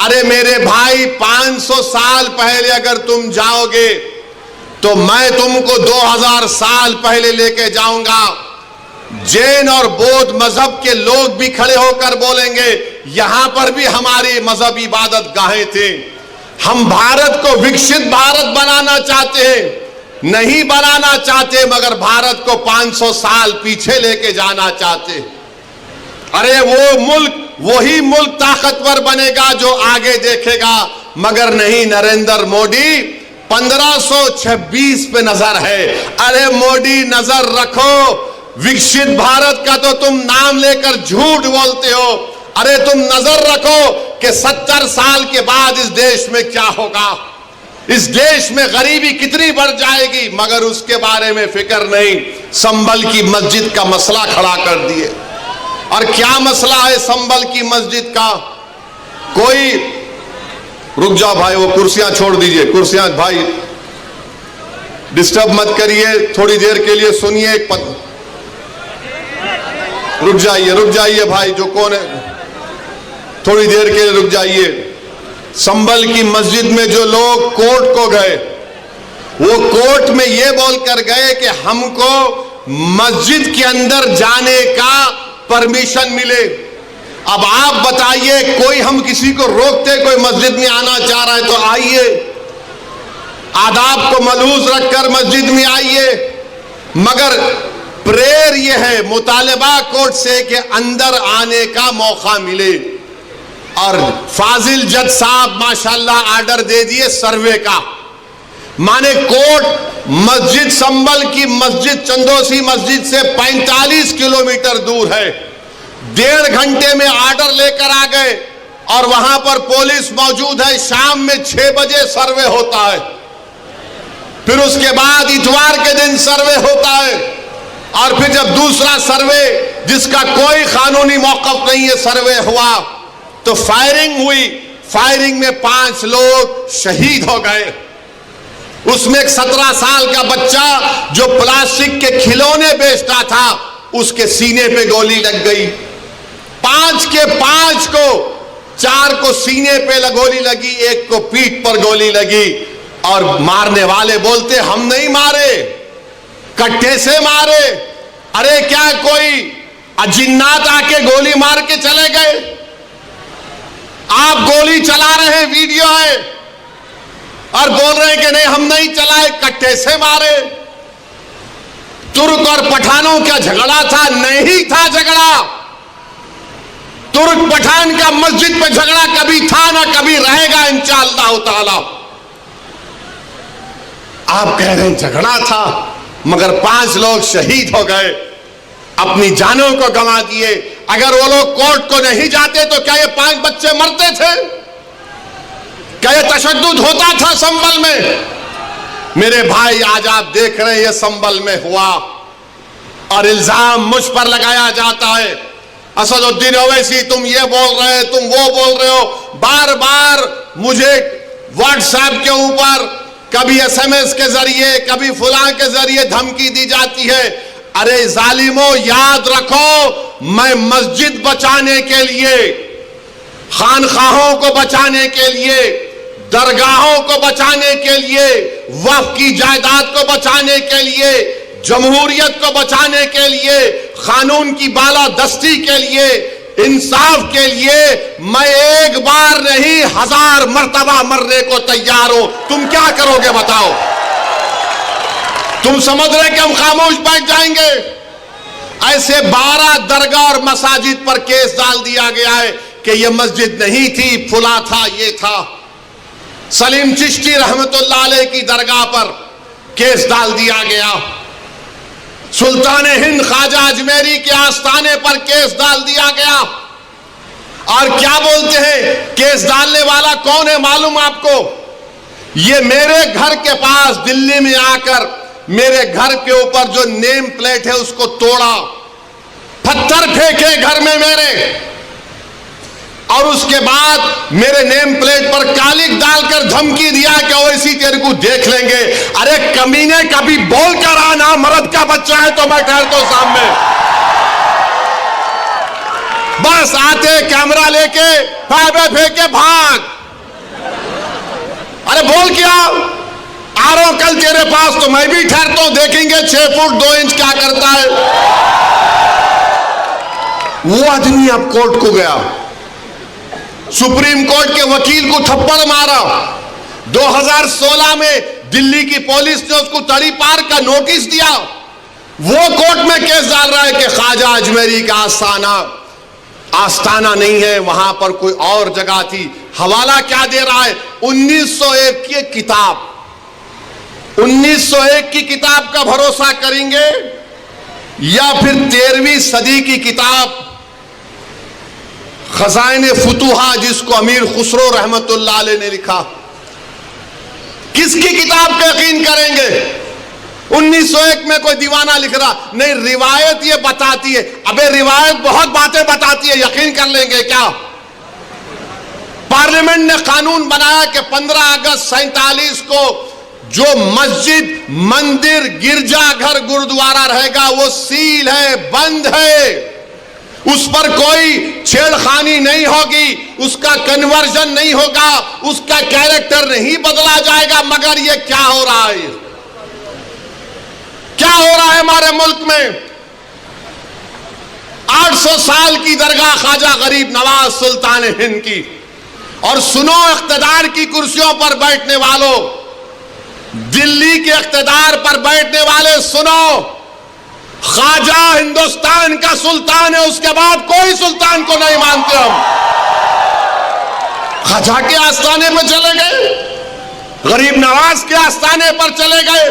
अरे मेरे भाई, 500 साल पहले अगर तुम जाओगे तो मैं तुमको 2000 साल पहले लेके जाऊंगा। जैन और बौद्ध मजहब के लोग भी खड़े होकर बोलेंगे यहां पर भी हमारी मजहब इबादत गाहें थे। हम भारत को विकसित भारत बनाना चाहते हैं, नहीं बनाना चाहते, मगर भारत को 500 साल पीछे लेके जाना चाहते। अरे वो मुल्क, वही मुल्क ताकतवर बनेगा जो आगे देखेगा, मगर नहीं। नरेंद्र मोदी 1526 पे नजर है। अरे मोदी, नजर रखो। विकसित भारत का तो तुम नाम लेकर झूठ बोलते हो। अरे तुम नजर रखो कि 70 साल के बाद इस देश में क्या होगा, इस देश में गरीबी कितनी बढ़ जाएगी, मगर उसके बारे में फिक्र नहीं। संभल की मस्जिद का मसला खड़ा कर दिए। और क्या मसला है संभल की मस्जिद का? कोई, रुक जाओ भाई, वो कुर्सियां छोड़ दीजिए, कुर्सियां भाई डिस्टर्ब मत करिए, थोड़ी देर के लिए सुनिए। रुक जाइए भाई, जो कौन है, थोड़ी देर के लिए रुक जाइए। संभल की मस्जिद में जो लोग कोर्ट को गए, वो कोर्ट में ये बोलकर गए कि हमको मस्जिद के अंदर जाने का परमिशन मिले। अब आप बताइए, कोई हम किसी को रोकते, कोई मस्जिद में आना चाह रहा है तो आइए, आदाब को मलहूज रखकर मस्जिद में आइए। मगर प्रेयर ये है, मुतालिबा कोर्ट से कि अंदर आने का मौका मिले। और फाजिल जज साहब माशाल्लाह आर्डर दे दिए सर्वे का। माने कोर्ट मस्जिद, संभल की मस्जिद चंदोसी मस्जिद से 45 किलोमीटर दूर है। 1.5 घंटे में आर्डर लेकर आ गए और वहां पर पुलिस मौजूद है। शाम में 6 बजे सर्वे होता है, फिर उसके बाद इतवार के दिन सर्वे होता है, और फिर जब दूसरा सर्वे जिसका कोई कानूनी मौक़िफ़ नहीं है सर्वे हुआ तो फायरिंग हुई। फायरिंग में 5 लोग शहीद हो गए। उसमें एक 17 साल का बच्चा जो प्लास्टिक के खिलौने बेचता था, उसके सीने पे गोली लग गई। 5 के 5 को, 4 को सीने पे गोली लगी, 1 को पीठ पर गोली लगी। और मारने वाले बोलते हम नहीं मारे, कट्टे से मारे। अरे क्या कोई जिन्नात आके गोली मार के चले गए? आप गोली चला रहे हैं, वीडियो है, और बोल रहे हैं कि नहीं हम नहीं चलाए, कट्टे से मारे। तुर्क और पठानों का झगड़ा था? नहीं था झगड़ा। तुर्क पठान का मस्जिद पे झगड़ा कभी था ना कभी रहेगा इंशाअल्लाह ताला। आप कह रहे हैं झगड़ा था, मगर 5 लोग शहीद हो गए, अपनी जानों को गंवा दिए। अगर वो लोग कोर्ट को नहीं जाते तो क्या ये 5 बच्चे मरते थे? क्या ये तशद्दुद होता था संभल में? मेरे भाई, आज आप देख रहे हैं ये संभल में हुआ, और इल्जाम मुझ पर लगाया जाता है। असदुद्दीन ओवैसी तुम ये बोल रहे हो, तुम वो बोल रहे हो। बार बार मुझे व्हाट्सएप के ऊपर, कभी SMS के जरिए, कभी फुलां के जरिए धमकी दी जाती है। अरे जालिमों, याद रखो, मैं मस्जिद बचाने के लिए, खानखाहों को बचाने के लिए, दरगाहों को बचाने के लिए, वक्फ की जायदाद को बचाने के लिए, जमहूरियत को बचाने के लिए, कानून की बालादस्ती के लिए, इंसाफ के लिए मैं एक बार नहीं 1000 मर्तबा मरने को तैयार हूं। तुम क्या करोगे बताओ? तुम समझ रहे कि हम खामोश बैठ जाएंगे? ऐसे 12 दरगाह और मसाजिद पर केस डाल दिया गया है कि यह मस्जिद नहीं थी, फुला था, ये था। सलीम चिश्ती रहमतुल्लाह अलैह की दरगाह पर केस डाल दिया गया। सुल्तान हिंद ख्वाजा अजमेरी के आस्थाने पर केस डाल दिया गया। और क्या बोलते हैं, केस डालने वाला कौन है मालूम आपको? ये मेरे घर के पास दिल्ली में आकर मेरे घर के ऊपर जो नेम प्लेट है उसको तोड़ा, पत्थर फेंके घर में मेरे, और उसके बाद मेरे नेम प्लेट पर कालिक डालकर धमकी दिया कि ओवैसी तेरे को देख लेंगे। अरे कमीने, कभी बोल कर आना, मर्द का बच्चा है तो मैं ठहरता हूं सामने। बस आते कैमरा लेके फाइबर फेंके भाग। आ रहा हूं कल तेरे पास, तो मैं भी ठहरता हूं, देखेंगे 6 फुट 2 इंच क्या करता है। वो आदमी अब कोर्ट को गया, सुप्रीम कोर्ट के वकील को थप्पड़ मारा। 2016 में दिल्ली की पुलिस ने उसको तड़ीपार का नोटिस दिया। वो कोर्ट में केस डाल रहा है कि ख्वाजा अजमेरी का आस्थाना नहीं है, वहां पर कोई और जगह थी। हवाला क्या दे रहा है? 1901 की किताब, 1901 की किताब का भरोसा करेंगे या फिर 13वीं सदी की किताब खजाइने फुतुहा, जिसको अमीर खुसरो रहमतुल्लाह अलैह ने लिखा? किसकी किताब का यकीन करेंगे? 1901 में कोई दीवाना लिख रहा नहीं, रिवायत ये बताती है। अबे रिवायत बहुत बातें बताती है, यकीन कर लेंगे क्या? पार्लियामेंट ने कानून बनाया कि 15 अगस्त 47 को जो मस्जिद, मंदिर, गिरजाघर, गुरुद्वारा रहेगा वो सील है, बंद है, उस पर कोई छेड़खानी नहीं होगी, उसका कन्वर्जन नहीं होगा, उसका कैरेक्टर नहीं बदला जाएगा। मगर ये क्या हो रहा है? क्या हो रहा है हमारे मुल्क में? 800 साल की दरगाह ख्वाजा गरीब नवाज सुल्तान हिंद की। और सुनो इख्तिदार की कुर्सियों पर बैठने वालों, दिल्ली के इख्तिदार पर बैठने वाले, सुनो, ख्वाजा हिंदुस्तान का सुल्तान है, उसके बाद कोई सुल्तान को नहीं मानते हम। ख्वाजा के आस्थाने पर चले गए, गरीब नवाज के आस्थाने पर चले गए।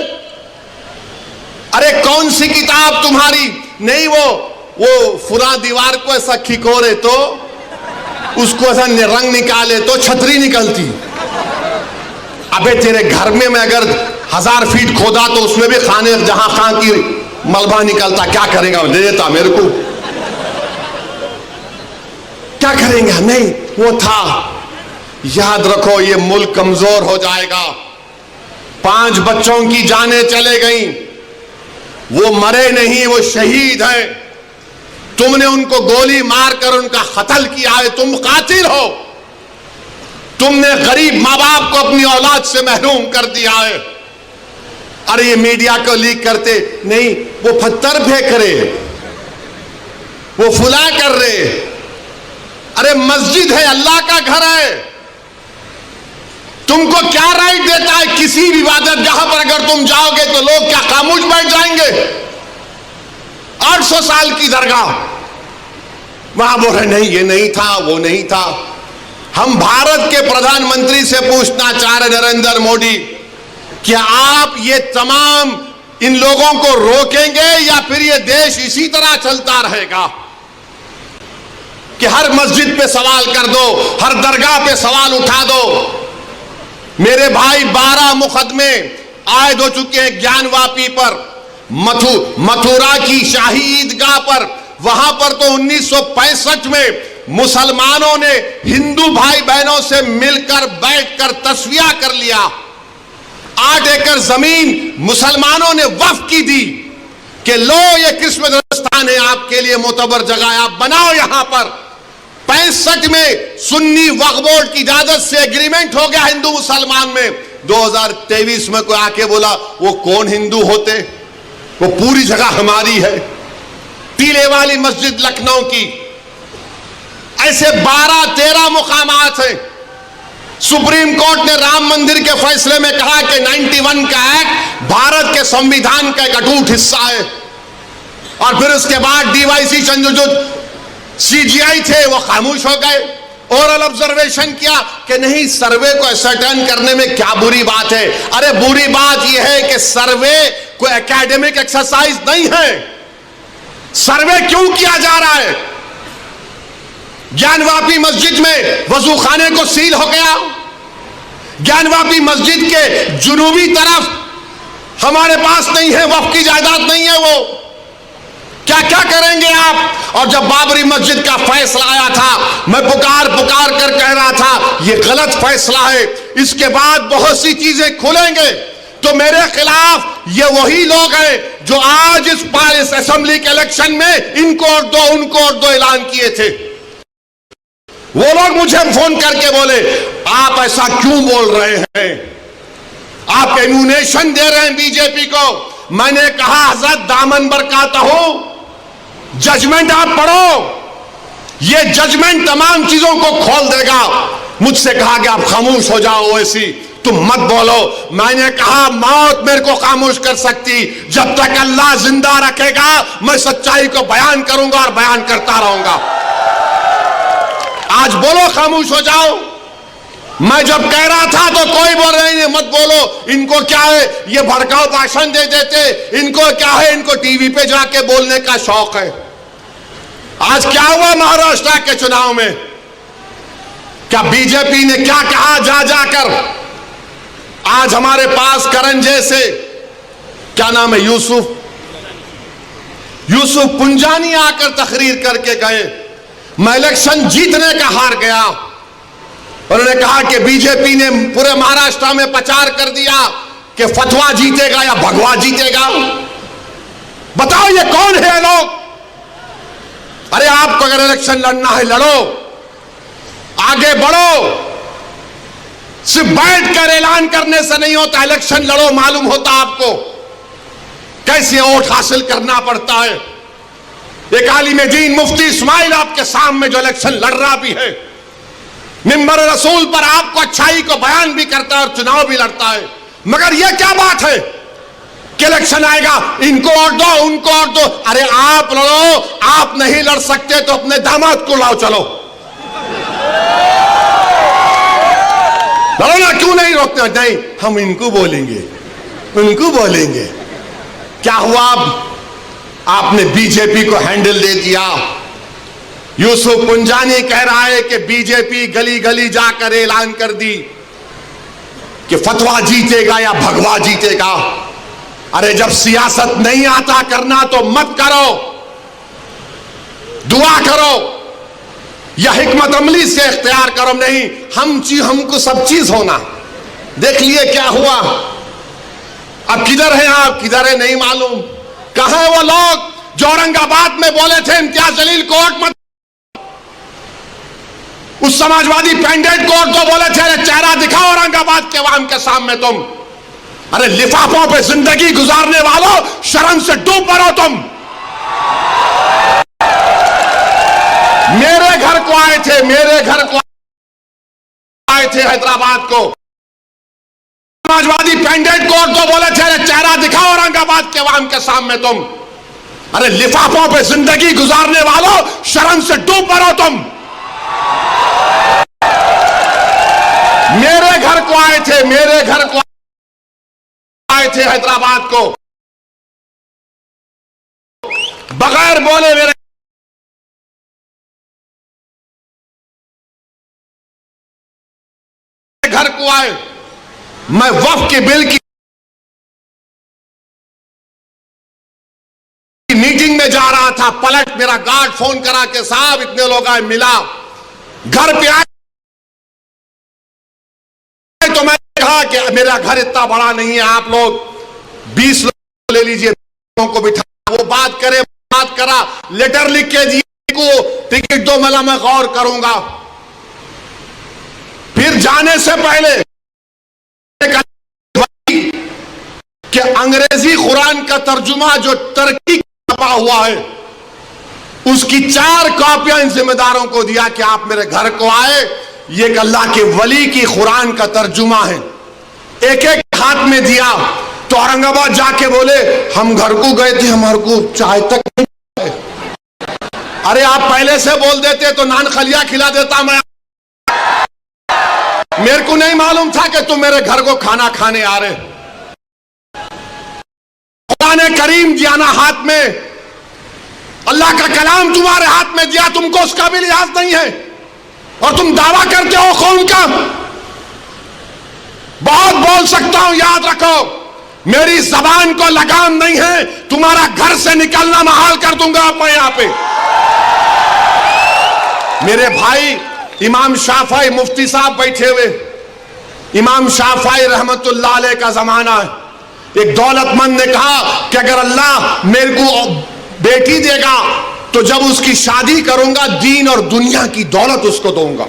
अरे कौन सी किताब तुम्हारी? नहीं, वो फुला दीवार को ऐसा खिकोरे तो उसको ऐसा रंग निकाले तो छतरी निकलती। अबे तेरे घर में मैं अगर 1000 फीट खोदा तो उसमें भी खाने जहां खां की मलबा निकलता, क्या करेगा? दे देता मेरे को, क्या करेंगे? नहीं, वो था। याद रखो, ये मुल्क कमजोर हो जाएगा। 5 बच्चों की जानें चले गई, वो मरे नहीं, वो शहीद हैं। तुमने उनको गोली मारकर उनका कत्ल किया है, तुम कातिल हो। तुमने गरीब मां बाप को अपनी औलाद से महरूम कर दिया है। अरे ये मीडिया को लीक करते नहीं, वो पत्थर फेंक रहे, वो फुला कर रहे। अरे मस्जिद है, अल्लाह का घर है, तुमको क्या राइट देता है किसी भी इबादत जहां पर अगर तुम जाओगे तो लोग क्या खामोश बैठ जाएंगे? 800 साल की दरगाह, वहां बोल रहे नहीं, ये नहीं था, वो नहीं था। हम भारत के प्रधानमंत्री से पूछना चाह रहे, नरेंद्र मोदी, क्या आप ये तमाम इन लोगों को रोकेंगे या फिर ये देश इसी तरह चलता रहेगा कि हर मस्जिद पे सवाल कर दो, हर दरगाह पे सवाल उठा दो? मेरे भाई 12 मुकदमे आयद हो चुके हैं ज्ञानवापी पर, मथुरा की शाही ईदगाह पर। वहां पर तो 1965 में मुसलमानों ने हिंदू भाई बहनों से मिलकर बैठकर तस्वीया कर लिया। 8 एकड़ जमीन मुसलमानों ने वक्फ की दी कि लो ये किस्मत स्थान है, आपके लिए मोतबर जगह है, आप बनाओ यहां पर। 65 में सुन्नी वक्फ बोर्ड की इजाजत से एग्रीमेंट हो गया हिंदू मुसलमान में। 2023 में कोई आके बोला वो कौन हिंदू होते, वो पूरी जगह हमारी है। टीले वाली मस्जिद लखनऊ की, ऐसे 12-13 मुकामात हैं। सुप्रीम कोर्ट ने राम मंदिर के फैसले में कहा कि 91 का एक्ट भारत के संविधान का एक अटूट हिस्सा है। और फिर उसके बाद डीवाईसी जो सीजीआई थे वो खामोश हो गए। ओरल ऑब्जर्वेशन किया कि नहीं, सर्वे को असर्टेन करने में क्या बुरी बात है? अरे बुरी बात यह है कि सर्वे कोई एकेडमिक एक्सरसाइज नहीं है। सर्वे क्यों किया जा रहा है? ज्ञानवापी मस्जिद में वजू खाने को सील हो गया। ज्ञानवापी मस्जिद के जुनूबी तरफ हमारे पास नहीं है, वक्फ की जायदाद नहीं है। वो क्या क्या करेंगे आप? और जब बाबरी मस्जिद का फैसला आया था, मैं पुकार कर कह रहा था ये गलत फैसला है, इसके बाद बहुत सी चीजें खुलेंगे। तो मेरे खिलाफ ये वही लोग हैं जो आज इस असेंबली के इलेक्शन में इनको और दो उनको और दो ऐलान किए थे। वो लोग मुझे फोन करके बोले आप ऐसा क्यों बोल रहे हैं? आप एम्यूनेशन दे रहे हैं बीजेपी को। मैंने कहा हजरत दामन बरकाता हो, जजमेंट आप पढ़ो, ये जजमेंट तमाम चीजों को खोल देगा। मुझसे कहा कि आप खामोश हो जाओ, ओवैसी तुम मत बोलो। मैंने कहा मौत मेरे को खामोश कर सकती, जब तक अल्लाह जिंदा रखेगा मैं सच्चाई को बयान करूंगा और बयान करता रहूंगा। आज बोलो खामोश हो जाओ। मैं जब कह रहा था तो कोई बोल रहे नहीं मत बोलो, इनको क्या है, ये भड़काऊ भाषण दे देते, इनको क्या है, इनको टीवी पे जाके बोलने का शौक है। आज क्या हुआ महाराष्ट्र के चुनाव में? क्या बीजेपी ने क्या कहा जा जाकर? आज हमारे पास करण जैसे, क्या नाम है, यूसुफ पुंजानी आकर तकरीर करके गए, मैं इलेक्शन जीतने का हार गया। उन्होंने कहा कि बीजेपी ने पूरे महाराष्ट्र में प्रचार कर दिया कि फतवा जीतेगा या भगवा जीतेगा। बताओ ये कौन है लोग? अरे आपको अगर इलेक्शन लड़ना है लड़ो, आगे बढ़ो, सिर्फ बैठकर ऐलान करने से नहीं होता, इलेक्शन लड़ो, मालूम होता आपको कैसे वोट हासिल करना पड़ता है। एक आलिम दीन मुफ्ती इस्माइल आपके सामने जो इलेक्शन लड़ रहा भी है, मिंबर रसूल पर आपको अच्छाई को बयान भी करता है और चुनाव भी लड़ता है, मगर यह क्या बात है कि इलेक्शन आएगा इनको वोट दो, उनको वोट दो। अरे आप लड़ो, आप नहीं लड़ सकते तो अपने दामाद को लाओ, चलो लड़ो ना, क्यों नहीं रोकते? नहीं, हम इनको बोलेंगे, उनको बोलेंगे। क्या हुआ? आपने बीजेपी को हैंडल दे दिया। यूसुफ पुंजानी कह रहा है कि बीजेपी गली गली जाकर ऐलान कर दी कि फतवा जीतेगा या भगवा जीतेगा। अरे जब सियासत नहीं आता करना तो मत करो, दुआ करो या हिकमत अमली से इख्तियार करो। नहीं, हमको सब चीज होना। देख लिए क्या हुआ। अब किधर है आप, किधर है नहीं मालूम। कहां है वो लोग जो औरंगाबाद में बोले थे इम्तियाज जलील कोर्ट मत, उस समाजवादी पैंडेट कोर्ट को बोले थे अरे चेहरा दिखाओ औरंगाबाद के अवाम के सामने तुम। अरे लिफाफों पे जिंदगी गुजारने वालों, शर्म से डूब मरो तुम। मेरे घर को आए थे, मेरे घर को आए थे हैदराबाद को, समाजवादी पैंडेट कोर्ट को बोले थे अरे चेहरा दिखाओ औरंगाबाद के अवाम के सामने तुम। अरे लिफाफों पे जिंदगी गुजारने वालों, शर्म से डूब मरो तुम। मेरे घर को आए थे, मेरे घर को आए थे हैदराबाद को, बगैर बोले मेरे घर को आए। मैं वक्फ के बिल की मीटिंग में जा रहा था, पलट मेरा गार्ड फोन करा के साहब इतने लोग आए, मिला, घर पे आए तो मैं कहा कि मेरा घर इतना बड़ा नहीं है, आप लोग 20 लोग ले लीजिए, को बिठा, वो बात करे, बात करा, लेटर लिख के दिए को, टिकट दो, मैं गौर करूंगा। फिर जाने से पहले कि अंग्रेजी कुरान का तर्जुमा जो टर्की छपा हुआ है, उसकी 4 कॉपियां इन जिम्मेदारों को दिया कि आप मेरे घर को आए, ये एक अल्लाह के वली की कुरान का तर्जुमा है। एक एक हाथ में दिया तो औरंगाबाद जाके बोले हम घर को गए थे, हमारे को चाय तक नहीं। अरे आप पहले से बोल देते तो नान खलिया खिला देता मैं। मेरे को नहीं मालूम था कि तुम मेरे घर को खाना खाने आ रहे। खुदा ने करीम दिया ना हाथ में, अल्लाह का कलाम तुम्हारे हाथ में दिया, तुमको उसका भी लिहाज नहीं है और तुम दावा करते हो कौम का। बहुत बोल सकता हूं, याद रखो, मेरी जबान को लगाम नहीं है, तुम्हारा घर से निकलना महाल कर दूंगा मैं यहां पे। मेरे भाई इमाम शाफई मुफ्ती साहब बैठे हुए, इमाम शाफई रहमतुल्लाह अलैह का जमाना है। एक दौलतमंद ने कहा कि अगर अल्लाह मेरे को बेटी देगा तो जब उसकी शादी करूंगा दीन और दुनिया की दौलत उसको दूंगा।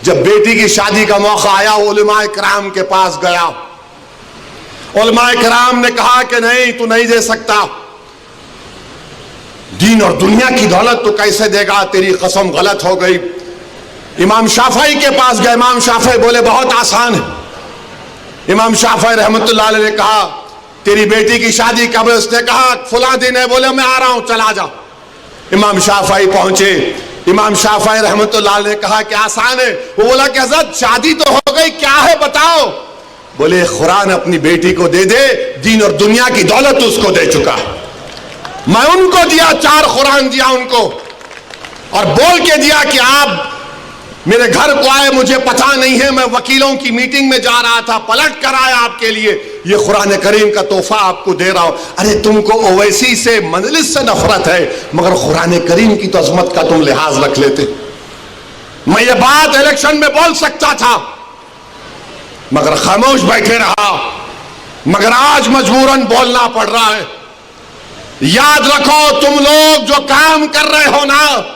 जब बेटी की शादी का मौका आया, उलमाए किराम के पास गया, उलमाए किराम ने कहा कि नहीं, तू नहीं दे सकता, दीन और दुनिया की दौलत तो कैसे देगा, तेरी कसम गलत हो गई। इमाम शाफई के पास गए। इमाम शाफई बोले बहुत आसान है। इमाम शाफई रहमतुल्लाह अलैह ने कहा तेरी बेटी की शादी कब है? उसने कहा फला दिन है। बोले मैं आ रहा हूं, चला जा। इमाम शाफई पहुंचे। इमाम शाफई रहमतुल्लाह अलैह ने कहा कि आसान है। वो बोला कि हज़रत शादी तो हो गई, क्या है बताओ। बोले कुरान अपनी बेटी को दे दे, दीन और दुनिया की दौलत उसको दे चुका। मैं उनको दिया, 4 कुरान दिया उनको, और बोल के दिया कि आप मेरे घर को आए, मुझे पता नहीं है, मैं वकीलों की मीटिंग में जा रहा था, पलट कर आया आपके लिए, ये कुरान करीम का तोहफा आपको दे रहा हूं। अरे तुमको ओवैसी से, मजलिस से नफरत है, मगर कुरान करीम की तो अजमत का तुम लिहाज रख लेते। मैं ये बात इलेक्शन में बोल सकता था, मगर खामोश बैठे रहा। मगर आज मजबूरन बोलना पड़ रहा है। याद रखो, तुम लोग जो काम कर रहे हो ना,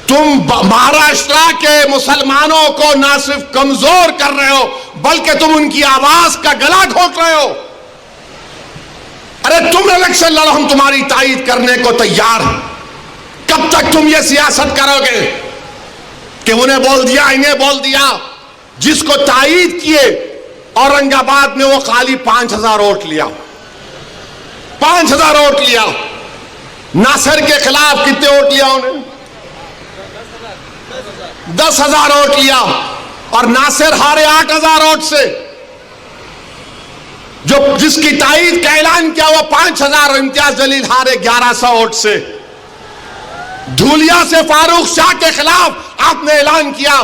तुम महाराष्ट्र के मुसलमानों को ना सिर्फ कमजोर कर रहे हो, बल्कि तुम उनकी आवाज का गला घोट रहे हो। अरे तुम इलेक्शन लड़ो, हम तुम्हारी तायीद करने को तैयार हैं। कब तक तुम ये सियासत करोगे कि उन्हें बोल दिया, इन्हें बोल दिया? जिसको तायीद किए औरंगाबाद में, वो खाली 5000 वोट लिया, 5000 वोट लिया। नासिर के खिलाफ कितने वोट लिया उन्हें? 10,000 वोट लिया। और नासिर हारे 8,000 वोट से। जो जिसकी तायीद का ऐलान किया वो 5,000, इम्तियाज जलील हारे 1100 वोट से। धूलिया से फारूक शाह के खिलाफ आपने ऐलान किया,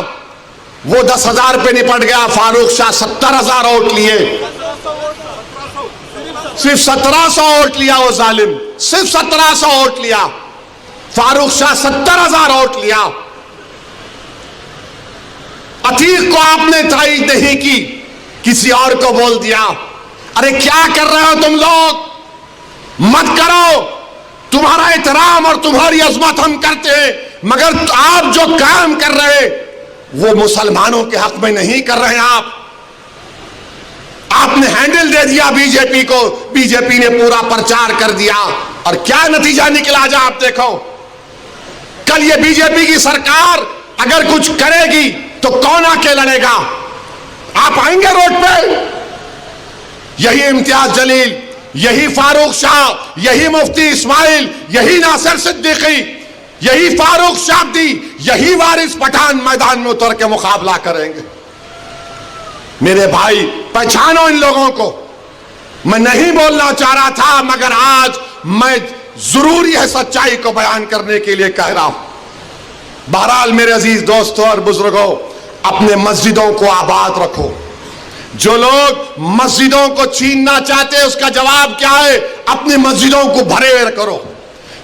वो 10,000 पे निपट गया। फारूक शाह 70,000 वोट लिए, सिर्फ 1700 वोट लिया वो जालिम, सिर्फ 1700 वोट लिया। फारूक शाह 70,000 वोट लिया। अतीक को आपने तायीद नहीं की, किसी और को बोल दिया। अरे क्या कर रहे हो तुम लोग? मत करो। तुम्हारा एहतराम और तुम्हारी अजमत हम करते हैं, मगर आप जो काम कर रहे हैं वो मुसलमानों के हक में नहीं कर रहे हैं। आपने हैंडल दे दिया बीजेपी को, बीजेपी ने पूरा प्रचार कर दिया, और क्या नतीजा निकला आज आप देखो। कल ये बीजेपी की सरकार अगर कुछ करेगी तो कौन आके लड़ेगा? आप आएंगे रोड पे? यही इम्तियाज जलील, यही फारूक शाह, यही मुफ्ती इस्माइल, यही नासिर सिद्दीकी, यही फारूक शाब्दी, यही वारिस पठान मैदान में उतर के मुकाबला करेंगे। मेरे भाई, पहचानो इन लोगों को। मैं नहीं बोलना चाह रहा था, मगर आज मैं जरूरी है सच्चाई को बयान करने के लिए कह रहा हूं। बहरहाल मेरे अजीज दोस्तों और बुजुर्गों, अपने मस्जिदों को आबाद रखो। जो लोग मस्जिदों को छीनना चाहते हैं, उसका जवाब क्या है? अपनी मस्जिदों को भरे करो।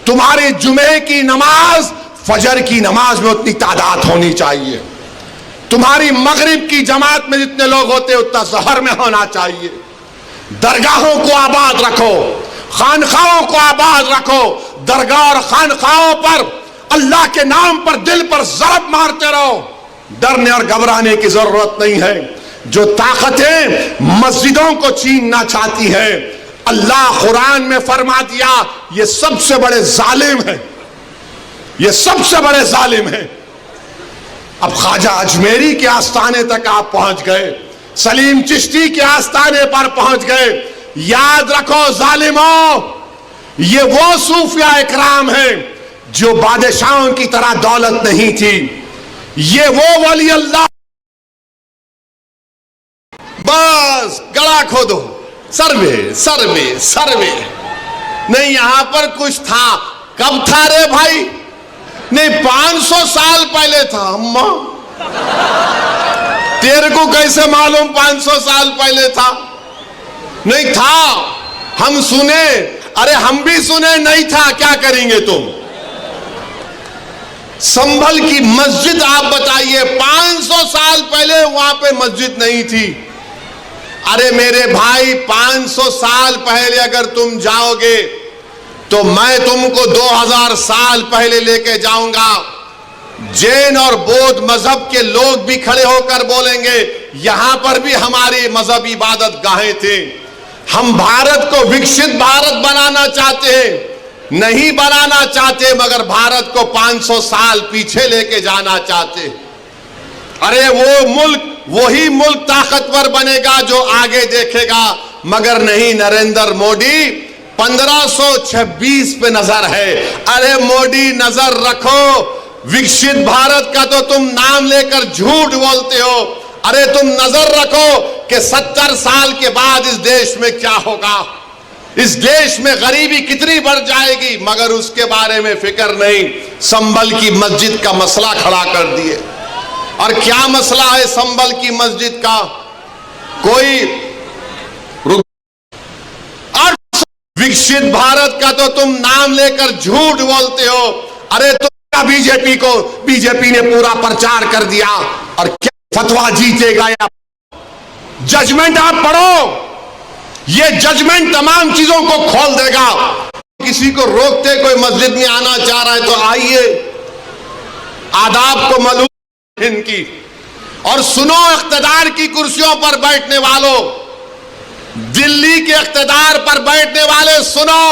तुम्हारी जुमे की नमाज फजर की नमाज में उतनी तादाद होनी चाहिए। तुम्हारी मगरिब की जमात में जितने लोग होते हैं उतना जहर में होना चाहिए। दरगाहों को आबाद रखो, खानखाओं को आबाद रखो। दरगाह और खानखाओं पर अल्लाह के नाम पर दिल पर ज़रब मारते रहो। डरने और घबराने की जरूरत नहीं है। जो ताकतें मस्जिदों को छीनना चाहती है, अल्लाह कुरान में फरमा दिया, ये सबसे बड़े जालिम हैं, ये सबसे बड़े जालिम हैं। अब ख्वाजा अजमेरी के आस्थाने तक आप पहुंच गए, सलीम चिश्ती के आस्थाने पर पहुंच गए। याद रखो जालिमों, ये वो सूफिया इकराम हैं जो बादशाहों की तरह दौलत नहीं थी। ये वो वली अल्लाह, बस गला खोदो, सर्वे सर्वे सर्वे। नहीं, यहां पर कुछ था। कब था रे भाई? नहीं, 500 साल पहले था। अम्मा, तेरे को कैसे मालूम 500 साल पहले था? नहीं था, हम सुने। अरे हम भी सुने नहीं था, क्या करेंगे तुम? संभल की मस्जिद आप बताइए, 500 साल पहले वहां पे मस्जिद नहीं थी। अरे मेरे भाई, 500 साल पहले अगर तुम जाओगे तो मैं तुमको 2000 साल पहले लेके जाऊंगा। जैन और बौद्ध मजहब के लोग भी खड़े होकर बोलेंगे यहां पर भी हमारी मजहब इबादत गाहें थे। हम भारत को विकसित भारत बनाना चाहते हैं, नहीं बनाना चाहते, मगर भारत को 500 साल पीछे लेके जाना चाहते। अरे वो मुल्क, वही मुल्क ताकतवर बनेगा जो आगे देखेगा, मगर नहीं, नरेंद्र मोदी 1526 पे नजर है। अरे मोदी नजर रखो, विकसित भारत का तो तुम नाम लेकर झूठ बोलते हो। अरे तुम नजर रखो कि 70 साल के बाद इस देश में क्या होगा, इस देश में गरीबी कितनी बढ़ जाएगी, मगर उसके बारे में फिक्र नहीं। संभल की मस्जिद का मसला खड़ा कर दिए। और क्या मसला है संभल की मस्जिद का? कोई और विकसित भारत का तो तुम नाम लेकर झूठ बोलते हो। अरे तुम बीजेपी ने पूरा प्रचार कर दिया, और क्या फतवा जीतेगा या जजमेंट आप पढ़ो, ये जजमेंट तमाम चीजों को खोल देगा। किसी को रोकते कोई मस्जिद में आना चाह रहा है तो आइए, आदाब को मालूम इनकी। और सुनो इख्तिदार की कुर्सियों पर बैठने वालों, दिल्ली के इख्तिदार पर बैठने वाले सुनो,